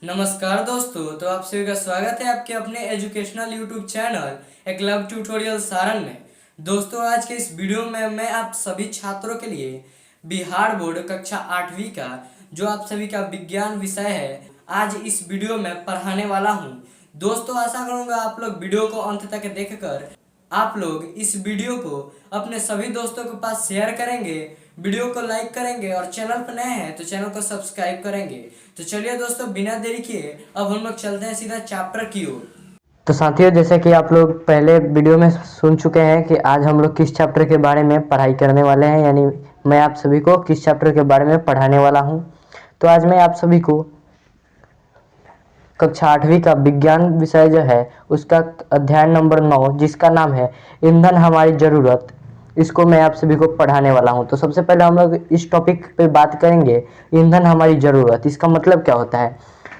नमस्कार दोस्तों, तो आप सभी का स्वागत है आपके अपने educational YouTube channel Eklavya tutorial Sarang में। दोस्तों, आज के इस वीडियो में मैं आप सभी छात्रों के लिए बिहार बोर्ड कक्षा 8वीं का जो आप सभी का विज्ञान विषय है, आज इस वीडियो में पढ़ाने वाला हूं। दोस्तों, आशा करूंगा आप लोग वीडियो को अंत तक देखकर आप लोग इस वीडियो को अपने सभी दोस्तों के पास शेयर करेंगे, वीडियो को लाइक करेंगे और चैनल पर नए हैं तो चैनल को सब्सक्राइब करेंगे। तो चलिए दोस्तों, बिना देरी किए अब हम लोग चलते हैं सीधा चैप्टर की ओर। तो साथियों, जैसे कि आप लोग पहले वीडियो में सुन चुके हैं कि आज हम लोग किस चैप्टर के बारे में पढ़ाई करने वाले हैं, यानी मैं आप सभी को किस चैप्टर के बारे में पढ़ाने वाला हूं। तो आज मैं आप सभी को कक्षा 8वीं का विज्ञान विषय जो है उसका अध्याय नंबर 9, जिसका नाम है ईंधन हमारी ज़रूरत, इसको मैं आप सभी को पढ़ाने वाला हूं। तो सबसे पहले हम लोग इस टॉपिक पे बात करेंगे, ईंधन हमारी ज़रूरत, इसका मतलब क्या होता है।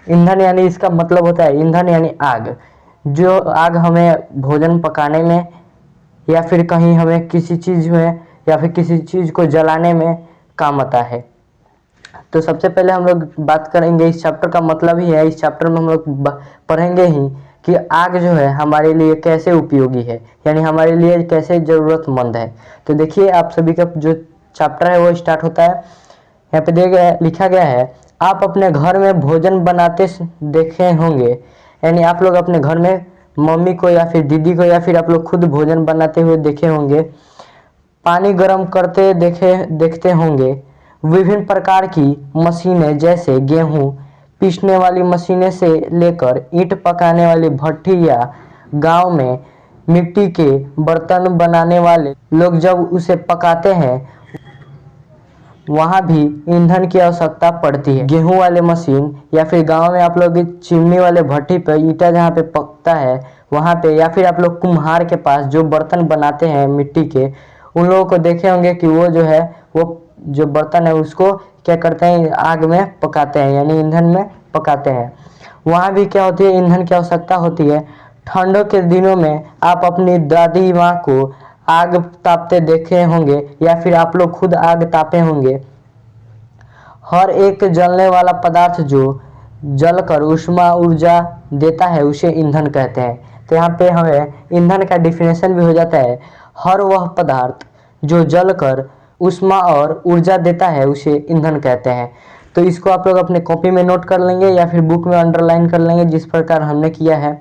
ईंधन यानी इसका मतलब होता है ईंधन यानी आग। जो आग हमें भोजन पकाने में या फिर कहीं हमें किसी चीज़ में या फिर किसी चीज़ को जलाने में काम आता है। तो सबसे पहले हम लोग बात करेंगे, इस चैप्टर का मतलब ही है, इस चैप्टर में हम लोग पढ़ेंगे ही कि आग जो है हमारे लिए कैसे उपयोगी है, यानी हमारे लिए कैसे ज़रूरतमंद है। तो देखिए, आप सभी का जो चैप्टर है वो स्टार्ट होता है। यहाँ पे लिखा गया है, आप अपने घर में भोजन बनाते देखे होंगे, यानी आप लोग अपने घर में मम्मी को या फिर दीदी को या फिर आप लोग खुद भोजन बनाते हुए देखे होंगे। पानी गर्म करते देखते होंगे। विभिन्न प्रकार की मशीनें जैसे गेहूं पीसने वाली मशीनें से लेकर ईंट पकाने वाली भट्ठी या गांव में मिट्टी के बर्तन बनाने वाले लोग जब उसे पकाते हैं वहाँ भी ईंधन की आवश्यकता पड़ती है। गेहूं वाले मशीन या फिर गांव में आप लोग चिमनी वाले भट्टी पे ईंटा जहाँ पे पकता है वहाँ पे, या फिर आप लोग कुम्हार के पास जो बर्तन बनाते हैं मिट्टी के, उन लोगों को देखे होंगे कि वो जो है वो जो बर्तन है उसको क्या करते हैं, आग में पकाते हैं, यानी ईंधन में पकाते हैं। वहाँ भी क्या होती है, ईंधन की आवश्यकता होती है। ठंडों के दिनों में आप अपनी दादी माँ को आग तापते देखे होंगे या फिर आप लोग खुद आग तापे होंगे। हर एक जलने वाला पदार्थ जो जलकर ऊष्मा ऊर्जा देता है उसे ईंधन कहते हैं। तो यहाँ पे हमें ईंधन का डिफिनेशन भी हो जाता है, हर वह पदार्थ जो जलकर ऊष्मा और ऊर्जा देता है उसे ईंधन कहते हैं। तो इसको आप लोग अपने कॉपी में नोट कर लेंगे या फिर बुक में अंडरलाइन कर लेंगे, जिस प्रकार हमने किया है,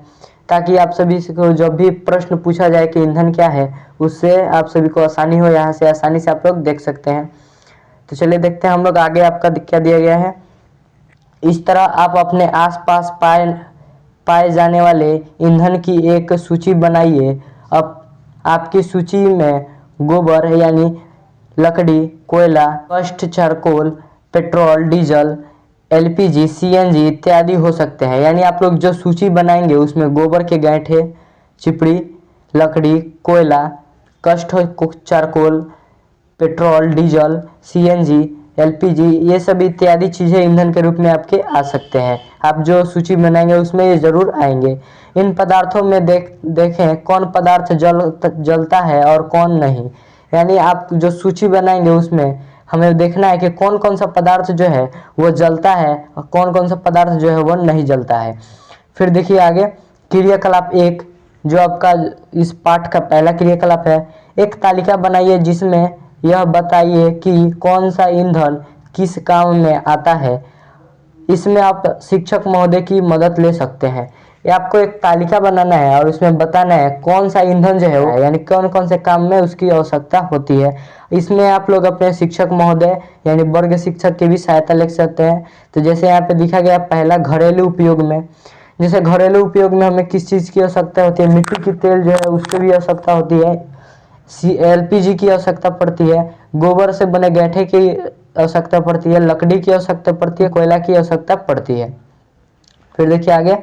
ताकि आप सभी को जब भी प्रश्न पूछा जाए कि ईंधन क्या है उससे आप सभी को आसानी हो, यहाँ से आसानी से आप लोग देख सकते हैं। तो चलिए देखते हैं हम लोग आगे आपका क्या दिया गया है। इस तरह आप अपने आसपास पाए जाने वाले ईंधन की एक सूची बनाइए। अब आपकी सूची में गोबर यानी लकड़ी, कोयला, काष्ठ, charcoal, petrol, diesel, LPG, CNG इत्यादि हो सकते हैं। यानी आप लोग जो सूची बनाएंगे उसमें गोबर के गांठे, चिपड़ी, लकड़ी, कोयला, काष्ठ, charcoal, petrol, diesel, CNG, LPG, ये सब इत्यादि चीज़ें ईंधन के रूप में आपके आ सकते हैं। आप जो सूची बनाएंगे उसमें ये जरूर आएंगे। इन पदार्थों में देखें कौन पदार्थ जलता है और कौन नहीं। यानी आप जो सूची बनाएंगे उसमें हमें देखना है कि कौन कौन सा पदार्थ जो है वो जलता है और कौन कौन सा पदार्थ जो है वो नहीं जलता है। फिर देखिए आगे, क्रियाकलाप 1 जो आपका इस पाठ का पहला क्रियाकलाप है। एक तालिका बनाइए जिसमें यह बताइए कि कौन सा ईंधन किस काम में आता है। इसमें आप शिक्षक महोदय की मदद ले सकते हैं। ये आपको एक तालिका बनाना है और उसमें बताना है कौन सा ईंधन जो है यानी कौन कौन से काम में उसकी आवश्यकता होती है। इसमें आप लोग अपने शिक्षक महोदय यानी वर्ग शिक्षक की भी सहायता ले सकते हैं। तो जैसे यहाँ पे दिखा गया, पहला घरेलू उपयोग में, जैसे घरेलू उपयोग में हमें किस चीज़ की आवश्यकता होती है, मिट्टी की तेल जो है उसकी भी आवश्यकता होती है, एलपीजी की आवश्यकता पड़ती है, गोबर से बने गैठे की आवश्यकता पड़ती है, लकड़ी की आवश्यकता पड़ती है, कोयला की आवश्यकता पड़ती है। फिर देखिए आगे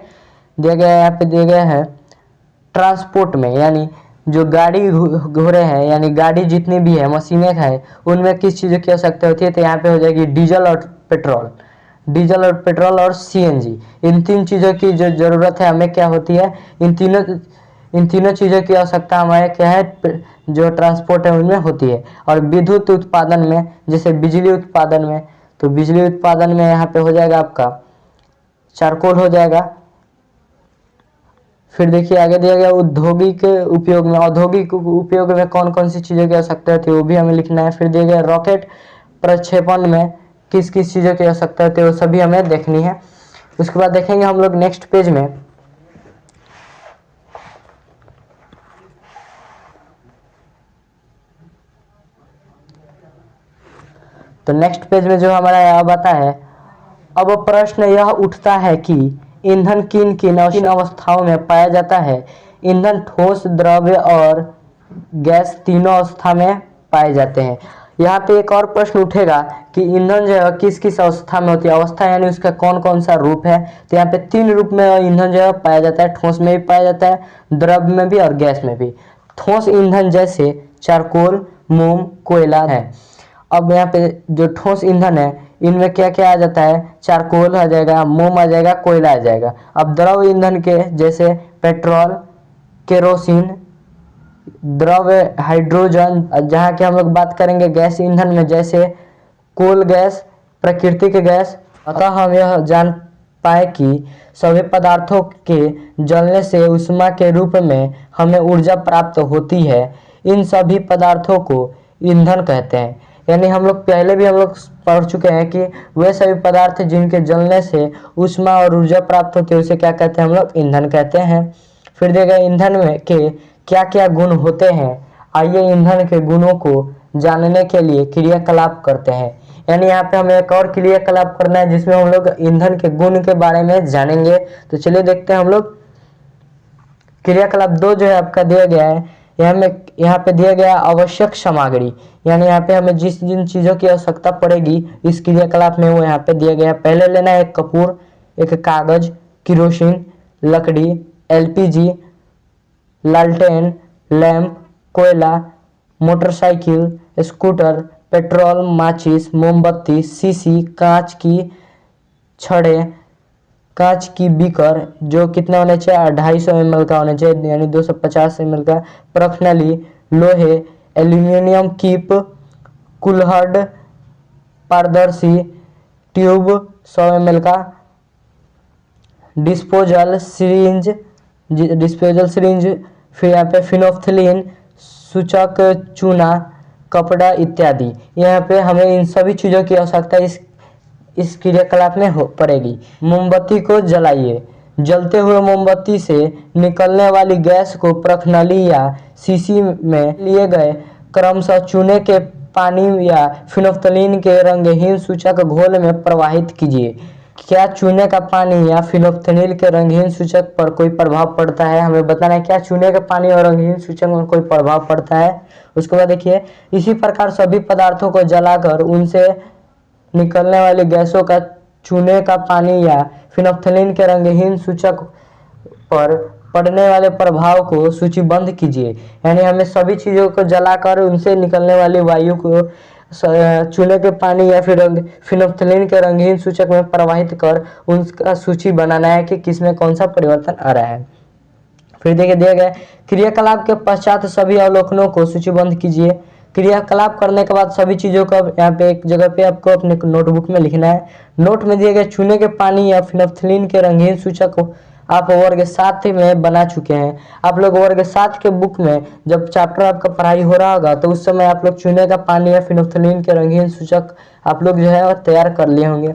दिया गया है, यहाँ पे दिया गया है ट्रांसपोर्ट में, यानी जो गाड़ी घोड़े हैं यानी गाड़ी जितनी भी है मशीनें हैं उनमें किस चीज़ों की आवश्यकता होती है। तो यहाँ पे हो जाएगी डीजल और पेट्रोल, डीजल और पेट्रोल और सीएनजी। इन तीन चीज़ों की जो ज़रूरत है हमें क्या होती है, इन तीनों चीज़ों की आवश्यकता हमारे क्या है, जो ट्रांसपोर्ट है उनमें होती है। और विद्युत उत्पादन में, जैसे बिजली उत्पादन में, तो बिजली उत्पादन में यहाँ पे हो जाएगा आपका चारकोल हो जाएगा। फिर देखिए आगे दिया गया औद्योगिक उपयोग में, औद्योगिक उपयोग में कौन कौन सी चीज़ों की आवश्यकता होती है वो भी हमें लिखना है। फिर दिया गया रॉकेट प्रक्षेपण में किस किस चीज़ों की आवश्यकता होती है वो सभी हमें देखनी है। उसके बाद देखेंगे हम लोग नेक्स्ट पेज में, तो नेक्स्ट पेज में जो हमारा अब आता है, अब प्रश्न यह उठता है कि ईंधन किन किन अवस्थाओं में पाया जाता है। ईंधन ठोस, द्रव्य और गैस तीनों अवस्था में पाए जाते हैं। यहाँ पे एक और प्रश्न उठेगा कि ईंधन जो है किस किस अवस्था में होती है। अवस्था यानी उसका कौन कौन सा रूप है। तो यहाँ पे 3 रूप में ईंधन जो है पाया जाता है, ठोस में भी पाया जाता है, द्रव्य में भी और गैस में भी। ठोस ईंधन जैसे चारकोल, मोम, कोयला है। अब यहाँ पे जो ठोस ईंधन है इनमें क्या क्या आ जाता है, चारकोल आ जाएगा, मोम आ जाएगा, कोयला आ जाएगा। अब द्रव ईंधन के जैसे पेट्रोल, केरोसिन, द्रव्य हाइड्रोजन। जहाँ की हम लोग बात करेंगे गैस ईंधन में, जैसे कोल गैस, प्राकृतिक गैस। अतः हम यह जान पाए कि सभी पदार्थों के जलने से ऊष्मा के रूप में हमें ऊर्जा प्राप्त होती है। इन सभी पदार्थों को ईंधन कहते हैं। यानी हम लोग पहले भी हम लोग पढ़ चुके हैं कि वे सभी पदार्थ जिनके जलने से ऊष्मा और ऊर्जा प्राप्त होती है उसे क्या कहते हैं, हम लोग ईंधन कहते हैं। फिर देखिए ईंधन में के क्या क्या गुण होते हैं। आइए ईंधन के गुणों को जानने के लिए क्रियाकलाप करते हैं। यानी यहाँ पे हमें एक और क्रियाकलाप करना है जिसमें हम लोग ईंधन के गुण के बारे में जानेंगे। तो चलिए देखते हैं हम लोग। क्रियाकलाप 2 जो है आपका दिया गया है, यहाँ पे दिया गया आवश्यक सामग्री। यानी यहाँ पे हमें जिस जिन चीज़ों की आवश्यकता पड़ेगी इस क्रियाकलाप में वो यहाँ पे दिया गया है। पहले लेना है एक कपूर, एक कागज, किरोसिन, लकड़ी, एलपीजी, लालटेन, लैंप, कोयला, मोटरसाइकिल, स्कूटर, पेट्रोल, माचिस, मोमबत्ती, शीशी, कांच की छड़े, कांच की बीकर जो कितना होना चाहिए, 250 ml का होना चाहिए, यानी 250 ml का। परख नली, लोहे, एल्यूमिनियम कीप, कुल्हड़, पारदर्शी ट्यूब 100 ml का, डिस्पोजल सिरिंज, फिर यहाँ पे फिनोफ्थलीन, सूचक चूना, कपड़ा इत्यादि। यहाँ पे हमें इन सभी चीज़ों की आवश्यकता इस क्रियाकलाप में हो पड़ेगी। मोमबत्ती को जलाइए। जलते हुए मोमबत्ती से निकलने वाली गैस को प्रखनली या शीशी में लिए गए क्रमशः चूने के पानी या फिनोफ्थलीन के रंगहीन सूचक घोल में प्रवाहित कीजिए। क्या चूने का पानी या फिनोफ्थलीन के रंगहीन सूचक पर कोई प्रभाव पड़ता है, हमें बताना है। क्या चूने के पानी और रंगहीन सूचक में कोई प्रभाव पड़ता है। उसके बाद देखिए इसी प्रकार सभी पदार्थों को जलाकर उनसे निकलने वाली गैसों का चूने का पानी या फिनोफ्थलीन के रंगहीन सूचक पर पड़ने वाले प्रभाव को सूचीबद्ध कीजिए। यानी हमें सभी चीज़ों को जलाकर उनसे निकलने वाली वायु को चूने के पानी या फिर फिनोफ्थलीन के रंगहीन सूचक में प्रवाहित कर उनका सूची बनाना है कि किसमें कौन सा परिवर्तन आ रहा है। फिर देखिए दिया गया क्रियाकलाप के पश्चात सभी अवलोकनों को सूचीबद्ध कीजिए। क्रियाकलाप करने के बाद सभी चीज़ों को यहाँ पे एक जगह पे आपको अपने नोटबुक में लिखना है। नोट में दिए गए चूने के पानी या फिनोफ्थलीन के रंगीन सूचक को आप वर्ग 7 में बना चुके हैं। आप लोग वर्ग 7 के बुक में जब चैप्टर आपका पढ़ाई हो रहा होगा तो उस समय आप लोग चूने का पानी या फिनोफ्थलीन के रंगीन सूचक आप लोग जो है तैयार कर लिए होंगे।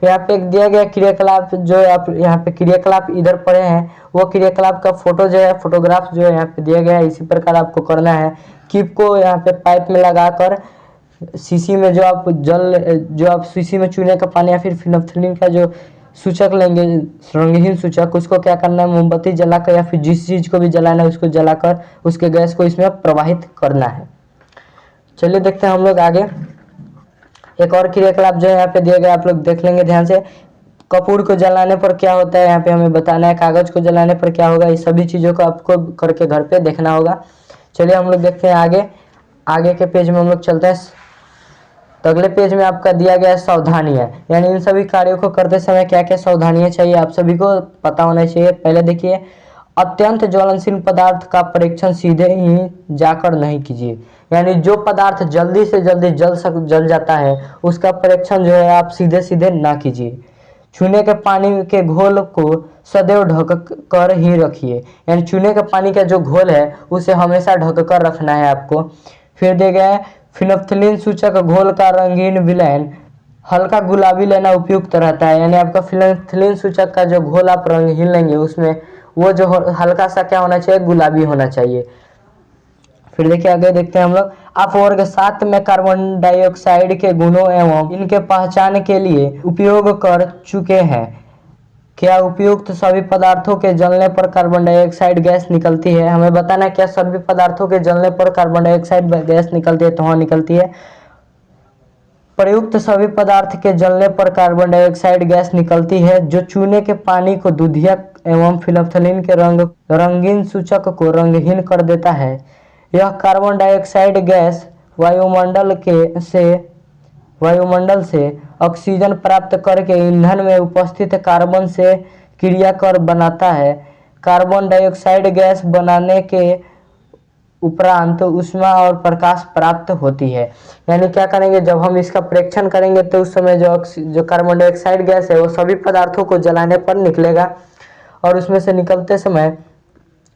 फिर यहाँ पे एक दिया गया क्रियाकलाप जो आप यहाँ पे क्रियाकलाप इधर पढ़े हैं वो क्रियाकलाप का फोटो जो है फोटोग्राफ जो है यहाँ पे दिया गया है। इसी प्रकार आपको करना है। कीप को यहाँ पे पाइप में लगाकर शीशी में जो आप शीशी में चूने का पानी या फिर फिनोफ्थलीन का जो सूचक लेंगे रंगहीन सूचक उसको क्या करना है मोमबत्ती जलाकर या फिर जिस चीज को भी जलाना है उसको जलाकर उसके गैस को इसमें प्रवाहित करना है। चलिए देखते हैं हम लोग आगे। एक और क्रियाकलाप जो है यहाँ पे दिया गया आप लोग देख लेंगे ध्यान से। कपूर को जलाने पर क्या होता है यहाँ पे हमें बताना है। कागज को जलाने पर क्या होगा, इस सभी चीजों को आपको करके घर पे देखना होगा। चलिए हम लोग देखते हैं आगे के पेज में हम लोग चलते हैं। तो अगले पेज में आपका दिया गया है सावधानियां, यानी इन सभी कार्यों को करते समय क्या क्या सावधानियां चाहिए आप सभी को पता होना चाहिए। पहले देखिए अत्यंत ज्वलनशील पदार्थ का परीक्षण सीधे ही जाकर नहीं कीजिए। यानी जो पदार्थ जल्दी से जल्दी जल जाता है उसका परीक्षण जो है आप सीधे सीधे ना कीजिए। चूने के पानी के घोल को सदैव ढक कर ही रखिए, यानी चूने के पानी का जो घोल है उसे हमेशा ढक कर रखना है आपको। फिर दिया गया है फिनोल्फ्थालीन सूचक घोल का रंगीन विलयन हल्का गुलाबी लेना उपयुक्त रहता है, यानी आपका फिनोल्फ्थालीन सूचक का जो घोल आप रंगीन लेंगे उसमें वो जो हल्का सा क्या होना चाहिए, गुलाबी होना चाहिए। फिर देखिए आगे देखते हैं हम लोग। आप वर्ग 7 में कार्बन डाइऑक्साइड के गुणों एवं इनके पहचान के लिए उपयोग कर चुके हैं। क्या उपयुक्त सभी पदार्थों के जलने पर कार्बन डाइऑक्साइड गैस निकलती है? हमें बताना है क्या सभी पदार्थों के जलने पर कार्बन डाइऑक्साइड गैस निकलती है, तो हाँ निकलती है। प्रयुक्त सभी पदार्थ के जलने पर कार्बन डाइऑक्साइड गैस निकलती है जो चूने के पानी को दूधिया एवं फिनोल्फ्थालीन के रंगीन सूचक को रंगहीन कर देता है। यह कार्बन डाइऑक्साइड गैस वायुमंडल से ऑक्सीजन प्राप्त करके ईंधन में उपस्थित कार्बन से क्रिया कर बनाता है। कार्बन डाइऑक्साइड गैस बनाने के उपरांत ऊष्मा और प्रकाश प्राप्त होती है। यानी क्या करेंगे, जब हम इसका परीक्षण करेंगे तो उस समय जो कार्बन डाइऑक्साइड गैस है वो सभी पदार्थों को जलाने पर निकलेगा, और उसमें से निकलते समय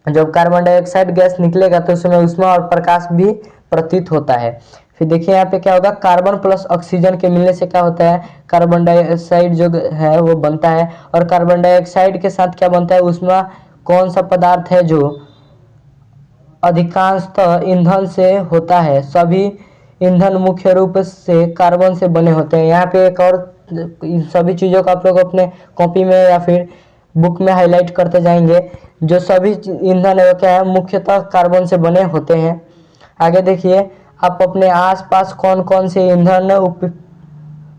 जब कार्बन डाइऑक्साइड गैस निकलेगा तो उसमें ऊष्मा और प्रकाश भी प्रतीत होता है। फिर देखिए यहाँ पे क्या होगा, कार्बन प्लस ऑक्सीजन के मिलने से क्या होता है, कार्बन डाइऑक्साइड जो है वो बनता है, और कार्बन डाइऑक्साइड के साथ क्या बनता है, ऊष्मा। कौन सा पदार्थ है जो अधिकांशतः ईंधन से होता है? सभी ईंधन मुख्य रूप से कार्बन से बने होते हैं। यहाँ पे एक और इन सभी चीज़ों को आप लोग अपने कॉपी में या फिर बुक में हाईलाइट करते जाएंगे। जो सभी ईंधन है वो क्या है, मुख्यतः कार्बन से बने होते हैं। आगे देखिए, आप अपने आसपास कौन कौन से ईंधन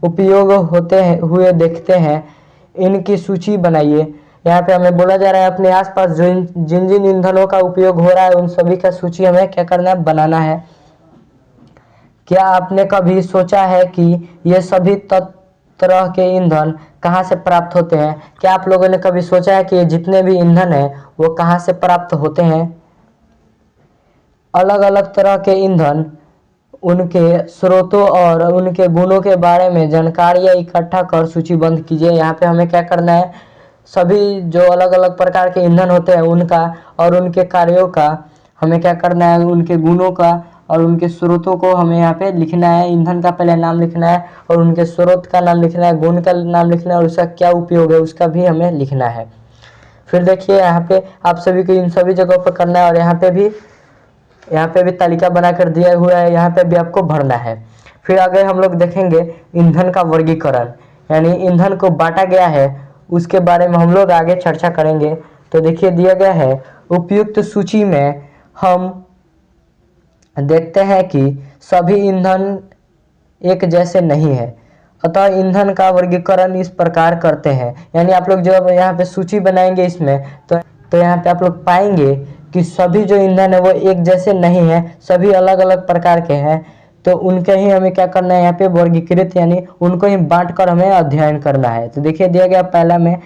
उपयोग होते हैं हुए देखते हैं, इनकी सूची बनाइए। यहाँ पे हमें बोला जा रहा है अपने आसपास जिन जिन ईंधनों का उपयोग हो रहा है उन सभी का सूची हमें क्या करना है, बनाना है। क्या आपने कभी सोचा है कि ये सभी तरह के ईंधन कहाँ से प्राप्त होते हैं? क्या आप लोगों ने कभी सोचा है कि ये जितने भी ईंधन हैं वो कहाँ से प्राप्त होते हैं? अलग अलग तरह के ईंधन, उनके स्रोतों और उनके गुणों के बारे में जानकारियाँ इकट्ठा कर सूचीबद्ध कीजिए। यहाँ पे हमें क्या करना है, सभी जो अलग अलग प्रकार के ईंधन होते हैं उनका और उनके कार्यों का हमें क्या करना है, उनके गुणों का और उनके स्रोतों को हमें यहाँ पे लिखना है। ईंधन का पहले नाम लिखना है और उनके स्रोत का नाम लिखना है, गुण का नाम लिखना है और उसका क्या उपयोग है उसका भी हमें लिखना है। फिर देखिए यहाँ पे आप सभी को इन सभी जगहों पर करना है, और यहाँ पे भी तालिका बनाकर दिया हुआ है, यहाँ पे भी आपको भरना है। फिर आगे हम लोग देखेंगे ईंधन का वर्गीकरण, यानी ईंधन को बांटा गया है उसके बारे में हम लोग आगे चर्चा करेंगे। तो देखिए दिया गया है, उपयुक्त सूची में हम देखते हैं कि सभी ईंधन एक जैसे नहीं है, अतः ईंधन का वर्गीकरण इस प्रकार करते हैं। यानी आप लोग जब यहाँ पे सूची बनाएंगे इसमें तो यहाँ पे आप लोग पाएंगे कि सभी जो ईंधन है वो एक जैसे नहीं है, सभी अलग अलग प्रकार के हैं। तो उनके ही हमें क्या करना है, यहाँ पे वर्गीकृत यानी उनको ही बांट कर हमें अध्ययन करना है। तो देखिए दिया गया पहला में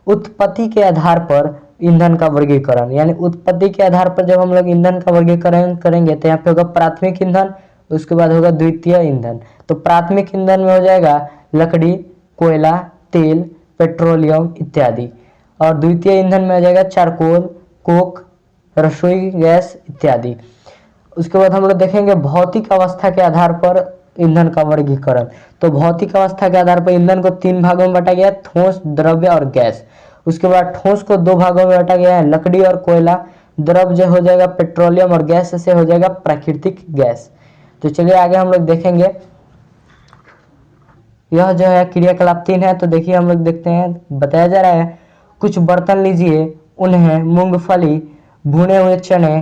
उत्पत्ति के आधार पर ईंधन का वर्गीकरण, यानी उत्पत्ति के आधार पर जब हम लोग ईंधन का वर्गीकरण करेंगे तो यहाँ पे होगा प्राथमिक ईंधन, उसके बाद होगा द्वितीय ईंधन। तो प्राथमिक ईंधन में हो जाएगा लकड़ी, कोयला, तेल, पेट्रोलियम इत्यादि, और द्वितीय ईंधन में हो जाएगा चारकोल, कोक, रसोई गैस इत्यादि। उसके बाद हम लोग देखेंगे भौतिक अवस्था के आधार पर ईंधन का वर्गीकरण। तो भौतिक अवस्था के आधार पर ईंधन को 3 भागों में बांटा गया है, ठोस, द्रव्य और गैस। उसके बाद ठोस को 2 भागों में बांटा गया है, लकड़ी और कोयला। द्रव्य हो जाएगा पेट्रोलियम, और गैस से हो जाएगा प्राकृतिक गैस। तो चलिए आगे हम लोग देखेंगे। यह जो है क्रियाकलाप 3 है। तो देखिए हम लोग देखते हैं, बताया जा रहा है कुछ बर्तन लीजिए, उन्हें मूंगफली, भुने हुए चने,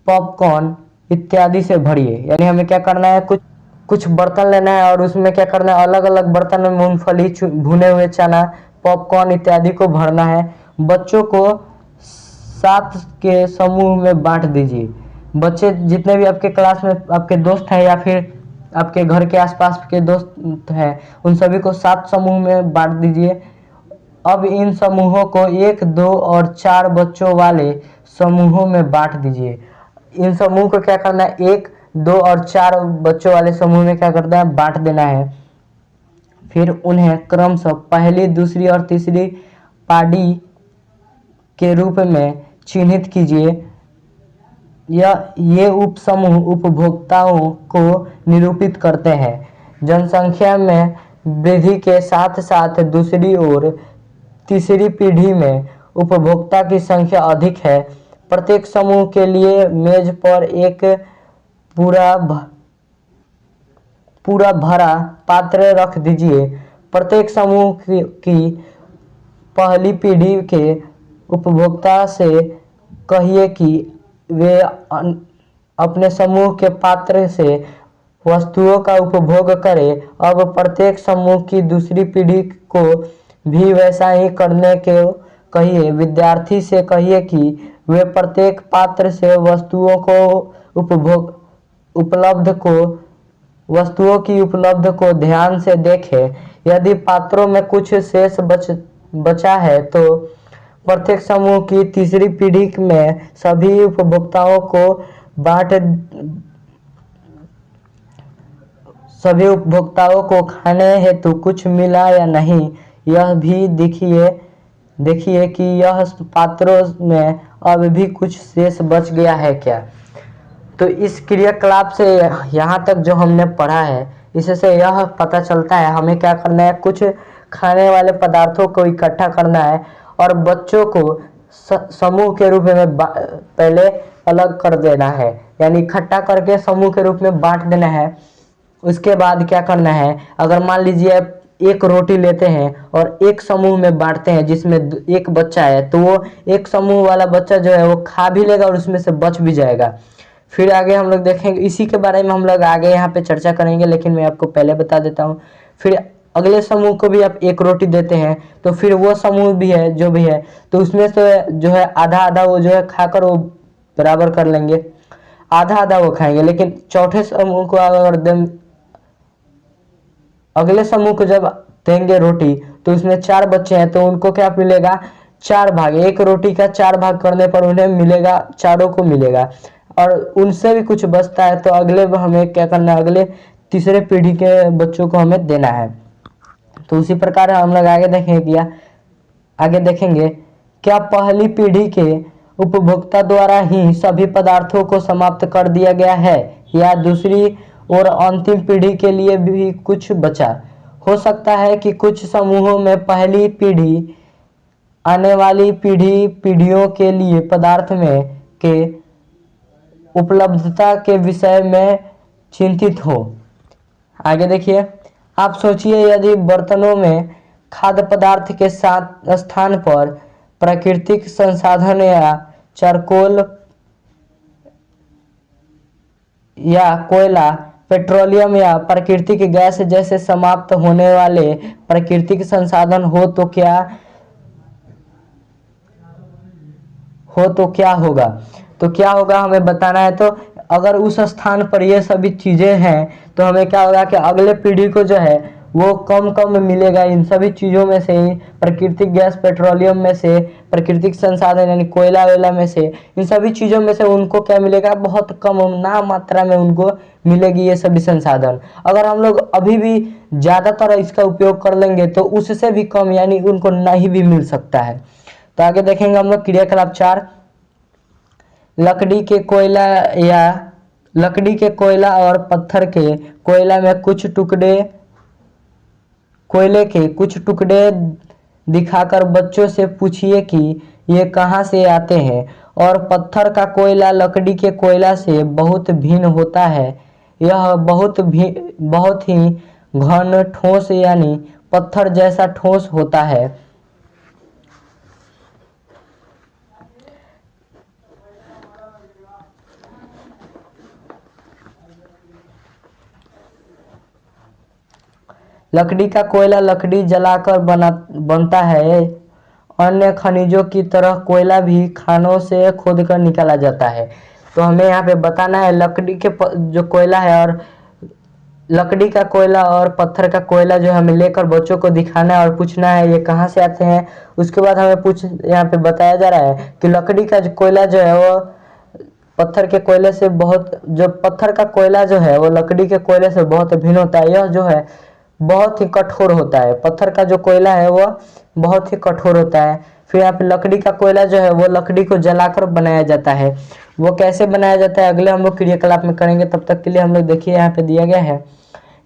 पॉपकॉर्न इत्यादि से भरिए। यानी हमें क्या करना है, कुछ बर्तन लेना है और उसमें क्या करना है, अलग अलग बर्तन में मूंगफली, भुने हुए चना, पॉपकॉर्न इत्यादि को भरना है। बच्चों को 7 के समूह में बांट दीजिए। बच्चे जितने भी आपके क्लास में आपके दोस्त हैं या फिर आपके घर के आसपास के दोस्त हैं उन सभी को 7 समूह में बांट दीजिए। अब इन समूहों को 1, 2 और 4 बच्चों वाले समूहों में बांट दीजिए। इन समूह को क्या करना है, 1, 2 और 4 बच्चों वाले समूह में क्या करना है, बांट देना है। फिर उन्हें क्रमशः पहली, दूसरी और तीसरी पार्टी के रूप में चिन्हित कीजिए। ये उपसमूह उपभोक्ताओं को निरूपित करते हैं। जनसंख्या में वृद्धि के साथ साथ दूसरी ओर तीसरी पीढ़ी में उपभोक्ता की संख्या अधिक है। प्रत्येक समूह के लिए मेज पर एक पूरा भरा पात्र रख दीजिए। प्रत्येक समूह की पहली पीढ़ी के उपभोक्ता से कहिए कि वे अपने समूह के पात्र से वस्तुओं का उपभोग करें। अब प्रत्येक समूह की दूसरी पीढ़ी को भी वैसा ही करने को कहिए। विद्यार्थी से कहिए कि वे प्रत्येक पात्र से वस्तुओं की उपलब्ध को ध्यान से देखें। यदि पात्रों में कुछ शेष बचा है तो प्रत्येक समूह की तीसरी पीढ़ी में सभी उपभोक्ताओं को खाने हेतु कुछ मिला या नहीं, यह भी देखिए कि यह पात्रों में अब भी कुछ शेष बच गया है क्या। तो इस क्रियाकलाप से यहाँ तक जो हमने पढ़ा है, इससे यह पता चलता है हमें क्या करना है। कुछ खाने वाले पदार्थों को इकट्ठा करना है और बच्चों को समूह के रूप में पहले अलग कर देना है, यानी इकट्ठा करके समूह के रूप में बांट देना है। उसके बाद क्या करना है, अगर मान लीजिए एक रोटी लेते हैं और एक समूह में बांटते हैं जिसमें एक बच्चा है, तो वो एक समूह वाला बच्चा जो है वो खा भी लेगा और उसमें से बच भी जाएगा। फिर आगे हम लोग देखेंगे, इसी के बारे में हम लोग आगे यहाँ पे चर्चा करेंगे, लेकिन मैं आपको पहले बता देता हूँ। फिर अगले समूह को भी आप एक रोटी देते हैं, तो फिर वो समूह भी है जो भी है, तो उसमें से जो है आधा आधा वो जो है खाकर वो बराबर कर लेंगे, आधा आधा वो खाएंगे। लेकिन चौथे समूह को अगर अगले समूह को जब देंगे रोटी, तो उसमें 4 बच्चे हैं, तो उनको क्या मिलेगा, 4 भाग। एक रोटी का 4 भाग करने पर उन्हें मिलेगा, चारों को मिलेगा। और उनसे भी कुछ बचता है तो अगले हमें क्या करना है, अगले तीसरे पीढ़ी के बच्चों को हमें देना है। तो उसी प्रकार हम लोग आगे देखेंगे क्या पहली पीढ़ी के उपभोक्ता द्वारा ही सभी पदार्थों को समाप्त कर दिया गया है, या दूसरी और अंतिम पीढ़ी के लिए भी कुछ बचा। हो सकता है कि कुछ समूहों में पहली पीढ़ी आने वाली पीढ़ियों के लिए पदार्थ के उपलब्धता के विषय में चिंतित हो। आगे देखिए, आप सोचिए यदि बर्तनों में खाद्य पदार्थ के साथ स्थान पर प्राकृतिक संसाधन या चारकोल या कोयला, पेट्रोलियम या प्राकृतिक गैस जैसे समाप्त होने वाले प्राकृतिक संसाधन हो तो क्या होगा। तो क्या होगा हमें बताना है। तो अगर उस स्थान पर ये सभी चीजें हैं तो हमें क्या होगा कि अगले पीढ़ी को जो है वो कम मिलेगा इन सभी चीजों में से, प्राकृतिक गैस, पेट्रोलियम में से, प्राकृतिक संसाधन यानी कोयला वेला में से, इन सभी चीजों में से उनको क्या मिलेगा, बहुत कम ना मात्रा में उनको मिलेगी ये सभी संसाधन। अगर हम लोग अभी भी ज्यादातर इसका उपयोग कर लेंगे तो उससे भी कम यानी उनको नहीं भी मिल सकता है। तो आगे देखेंगे हम लोग क्रियाकलाप 4, लकड़ी के कोयला और पत्थर के कोयला में कोयले के कुछ टुकड़े दिखाकर बच्चों से पूछिए कि ये कहाँ से आते हैं। और पत्थर का कोयला लकड़ी के कोयला से बहुत भिन्न होता है। यह बहुत ही घन ठोस यानी पत्थर जैसा ठोस होता है। लकड़ी का कोयला लकड़ी जलाकर बनता है। अन्य खनिजों की तरह कोयला भी खानों से खोदकर निकाला जाता है। तो हमें यहाँ पे बताना है लकड़ी के जो कोयला है और लकड़ी का कोयला और पत्थर का कोयला जो हमें लेकर बच्चों को दिखाना है और पूछना है ये कहाँ से आते हैं। उसके बाद हमें यहाँ पे बताया जा रहा है कि लकड़ी का जो कोयला जो है वो पत्थर के कोयले से पत्थर का कोयला जो है वो लकड़ी के कोयले से बहुत भिन्न होता है। यह जो है बहुत ही कठोर होता है। पत्थर का जो कोयला है वह बहुत ही कठोर होता है। फिर यहाँ पे लकड़ी का कोयला जो है वो लकड़ी को जलाकर बनाया जाता है। वो कैसे बनाया जाता है अगले हम लोग क्रियाकलाप में करेंगे। तब तक के लिए हम लोग देखिए यहाँ पे दिया गया है,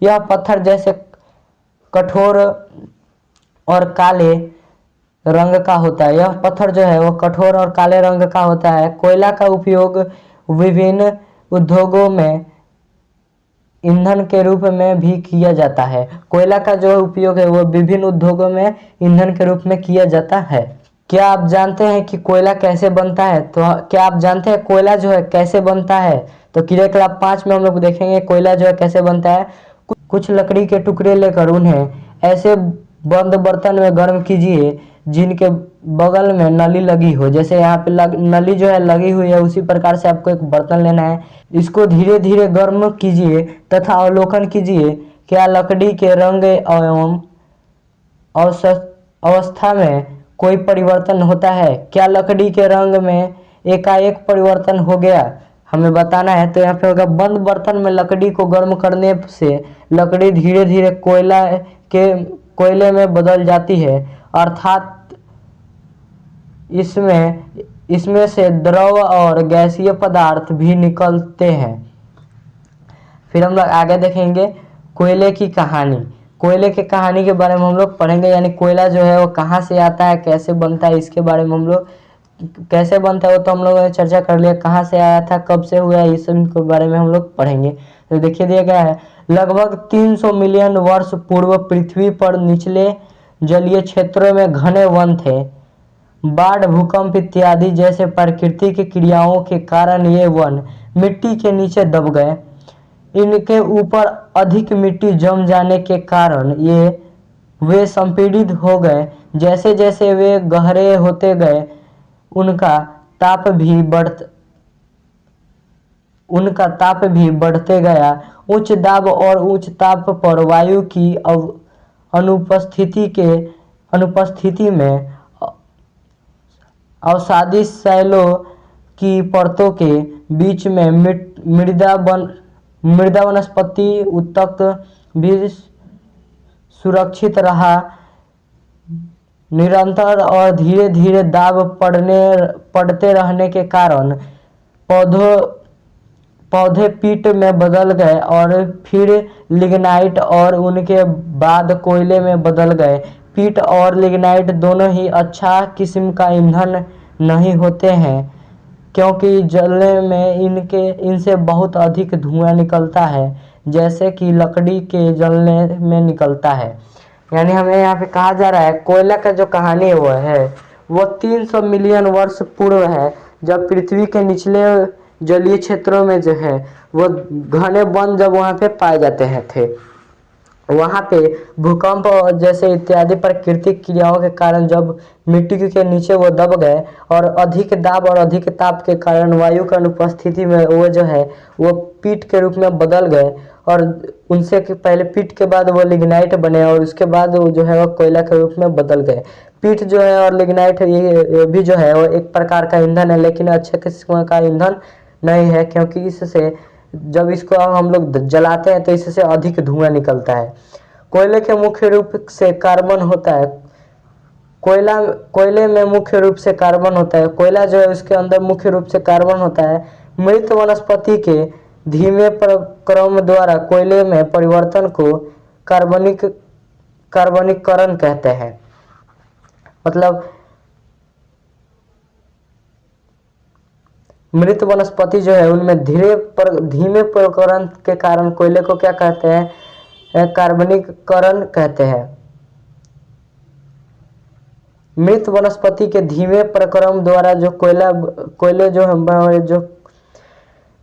यह पत्थर जैसे कठोर और काले रंग का होता है। यह पत्थर जो है वो कठोर और काले रंग का होता है। कोयला का उपयोग विभिन्न उद्योगों में ईंधन के रूप में भी किया जाता है। कोयला का जो उपयोग है वो विभिन्न उद्योगों में ईंधन के रूप में किया जाता है। क्या आप जानते हैं कि कोयला कैसे बनता है? तो क्या आप जानते हैं कोयला जो है कैसे बनता है? तो क्रियाकलाप 5 में हम लोग देखेंगे कोयला जो है कैसे बनता है। कुछ लकड़ी के टुकड़े लेकर उन्हें ऐसे बंद बर्तन में गर्म कीजिए जिनके बगल में नली लगी हो। जैसे यहाँ पे नली जो है लगी हुई है, उसी प्रकार से आपको एक बर्तन लेना है। इसको धीरे धीरे गर्म कीजिए तथा अवलोकन कीजिए क्या लकड़ी के रंग एवं अवस्था में कोई परिवर्तन होता है। क्या लकड़ी के रंग में एकाएक परिवर्तन हो गया, हमें बताना है। तो यहाँ पे होगा बंद बर्तन में लकड़ी को गर्म करने से लकड़ी धीरे धीरे कोयले में बदल जाती है, अर्थात इसमें से द्रव और गैसीय पदार्थ भी निकलते हैं। फिर हम लोग आगे देखेंगे कोयले की कहानी। कोयले की कहानी के बारे में हम लोग पढ़ेंगे, यानी कोयला जो है वो कहाँ से आता है, कैसे बनता है, इसके बारे में हम लोग कैसे बनता है वो तो हम लोगों ने चर्चा कर लिया। कहाँ से आया था, कब से हुआ, इस सब के बारे में हम लोग पढ़ेंगे। तो देखिए दिया गया है लगभग 300 मिलियन वर्ष पूर्व पृथ्वी पर निचले जलीय क्षेत्रों में घने वन थे। बाढ़, भूकंप इत्यादि जैसे प्राकृतिक क्रियाओं के कारण ये वन मिट्टी के नीचे दब गए। इनके ऊपर अधिक मिट्टी जम जाने के कारण वे संपीड़ित हो गए। जैसे जैसे वे गहरे होते गए उनका ताप भी बढ़ते गया। उच्च दाब और उच्च ताप पर वायु की अनुपस्थिति में अवसादी शैलों की परतों के बीच में मृदा वनस्पति ऊतक भी सुरक्षित रहा। निरंतर और धीरे धीरे दाब पड़ते रहने के कारण पौधे पीट में बदल गए और फिर लिग्नाइट और उनके बाद कोयले में बदल गए। पीट और लिग्नाइट दोनों ही अच्छा किस्म का ईंधन नहीं होते हैं क्योंकि जलने में इनसे बहुत अधिक धुआं निकलता है, जैसे कि लकड़ी के जलने में निकलता है। यानी हमें यहाँ पे कहा जा रहा है कोयला का जो कहानी है वो 300 मिलियन वर्ष पूर्व है, जब पृथ्वी के निचले जलीय क्षेत्रों में जो है वो घने वन जब वहाँ पे पाए जाते थे, वहाँ पे भूकंप जैसे इत्यादि प्राकृतिक क्रियाओं के कारण जब मिट्टी के नीचे वो दब गए और अधिक दाब और अधिक ताप के कारण वायु की अनुपस्थिति में वो जो है वो पीट के रूप में बदल गए और उनसे पहले पीट के बाद वो लिग्नाइट बने और उसके बाद वो जो है वो कोयला के रूप में बदल गए। पीट जो है और लिग्नाइट ये भी जो है वो एक प्रकार का ईंधन है, लेकिन अच्छे किस्म का ईंधन नहीं है क्योंकि इससे जब इसको हम लोग जलाते हैं तो इससे अधिक धुआं निकलता है। कोयले के मुख्य रूप से कार्बन होता है। कोयले में मुख्य रूप से कार्बन होता है। कोयला जो है उसके अंदर मुख्य रूप से कार्बन होता है। मृत वनस्पति के धीमे क्रम द्वारा कोयले में परिवर्तन को कार्बनिकरण कहते हैं। मतलब मृत वनस्पति जो है उनमें धीमे प्रकरण के कारण कोयले को क्या कहते हैं, कार्बनिकरण कहते हैं। मृत वनस्पति के धीमे प्रक्रम द्वारा जो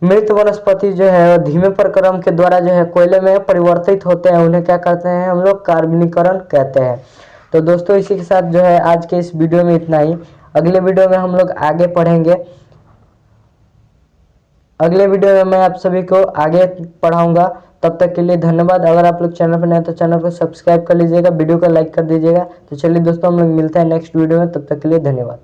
मृत वनस्पति जो है धीमे प्रक्रम के द्वारा जो है कोयले में परिवर्तित होते हैं, उन्हें क्या कहते हैं हम लोग, कार्बनिकरण कहते हैं। तो दोस्तों इसी के साथ जो है आज के इस वीडियो में इतना ही। अगले वीडियो में हम लोग आगे पढ़ेंगे। अगले वीडियो में मैं आप सभी को आगे पढ़ाऊंगा। तब तक के लिए धन्यवाद। अगर आप लोग चैनल पर नए तो चैनल को सब्सक्राइब कर लीजिएगा, वीडियो को लाइक कर दीजिएगा। तो चलिए दोस्तों हम लोग मिलते हैं नेक्स्ट वीडियो में, तब तक के लिए धन्यवाद।